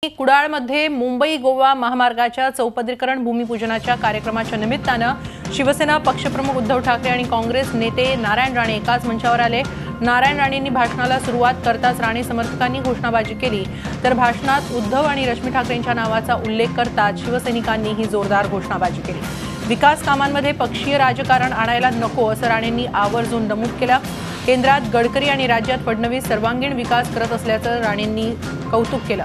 कुडाळमध्ये मुंबई गोवा महामार्गाच्या चौपदरीकरण भूमिपूजनाच्या कार्यक्रमाच्या निमित्तानं शिवसेना पक्षप्रमुख उद्धव ठाकरे आणि काँग्रेस नेते नारायण राणे एकाच मंचावर आले। नारायण राणेंनी भाषणाला सुरुवात करताच राणे समर्थकांनी घोषणाबाजी केली, तर भाषणात उद्धव आणि रश्मी ठाकरेंच्या नावाचा उल्लेख करताच शिवसैनिकांनीही जोरदार घोषणाबाजी केली। विकास कामांमध्ये पक्षीय राजकारण आणायला नको असं राणेंनी आवर्जून नमूद केलं। केंद्रात गडकरी आणि राज्यात फडणवीस सर्वांगीण विकास करत असल्याचं राणेंनी कौतुक केलं।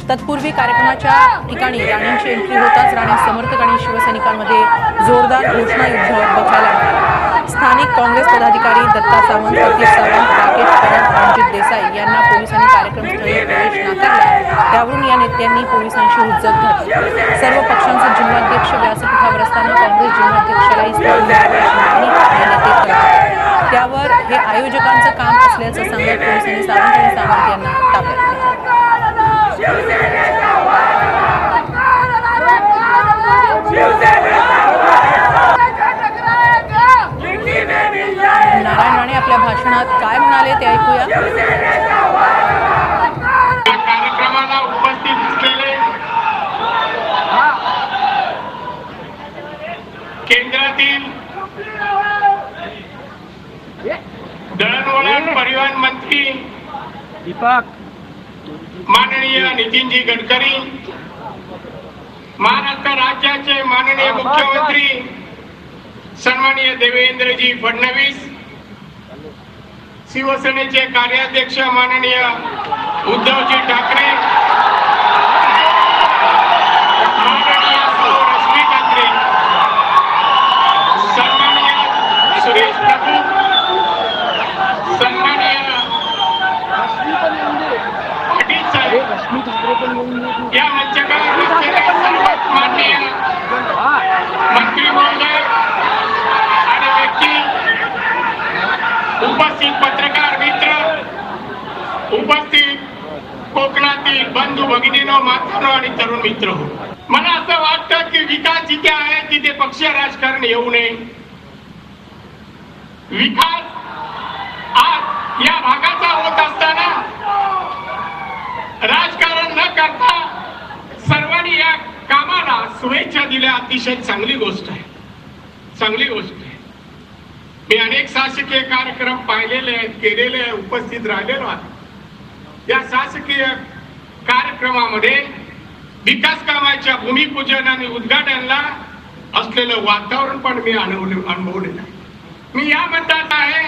तत्पूर्वी कार्यक्रमाच्या ठिकाणी राणेंची एंट्री होताच राणे समर्थक आणि शिवसैनिकांमध्ये जोरदार घोषणायुद्ध बघायला मिळालं। स्थानिक काँग्रेस पदाधिकारी दत्ता सावंत, प्रतीक सावंत, राकेश परब, रणजित देसाई यांना पोलिसांनी कार्यक्रमस्थळी प्रवेश नाकारला। त्यावरून या नेत्यांनी पोलिसांशी हुज्जत घातली। सर्व पक्षांचे जिल्हाध्यक्ष व्यासपीठावर असताना काँग्रेस जिल्हाध्यक्षालाही स्थान द्यावे अशी मागणी या नेते करतात। त्यावर हे आयोजकांचं काम असल्याचं सांगत पोलिसांनी सावंत आणि सावंत यांना ताब्यात घेतलं। नारायण राणे आपल्या भाषणात काय म्हणाले ते ऐकूया। कार्यक्रमाला उपस्थित असलेले केंद्रातील दळणवळण परिवहन मंत्री माननीय नितीनजी गडकरी, महाराष्ट्र राज्याचे माननीय मुख्यमंत्री सन्माननीय देवेंद्रजी फडणवीस, शिवसेनेचे कार्याध्यक्ष माननीय उद्धवजी ठाकरे, माननीय रश्मी ठाकरे, सन्माननीय सुरेश प्रभू, सन्माननीय पाटील साहेब, या मंचावर असलेले सर्व माननीय मंत्री महोदय आणि व्यक्ती, उपस्थित पत्रकार मित्र, उपस्थित कोकणातील बंधू भगिनींनो, मातांनो आणि तरुण मित्र हो, मला असं वाटतं की विकास जिथे आहे तिथे पक्षीय राजकारण येऊ नये। विकास आज या भागाचा होत असताना राजकारण न करता सर्वांनी या कामाला शुभेच्छा दिल्या, अतिशय चांगली गोष्ट आहे, चांगली गोष्ट आहे। मी अनेक शासकीय कार्यक्रम पाहिलेले आहेत, केलेले आहे, उपस्थित राहिलेलो आहे। या शासकीय कार्यक्रमामध्ये विकास कामाच्या भूमिपूजन आणि उद्घाटनाला असलेलं वातावरण पण मी अनुभवलेलं आहे। मी या म्हणतात आहे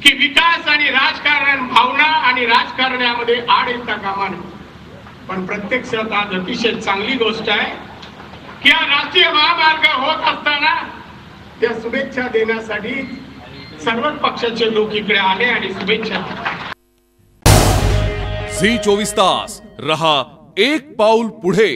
की विकास आणि राजकारण, भावना आणि राजकारण यामध्ये आड येता कामा नये, पण प्रत्यक्षात आज अतिशय चांगली गोष्ट आहे की हा राष्ट्रीय महामार्ग होत असताना त्या शुभेच्छा देण्यासाठी सर्वच पक्षाचे लोक इकडे आले आणि शुभेच्छा दिल्या। झी 24 तास रहा एक पाऊल पुढे।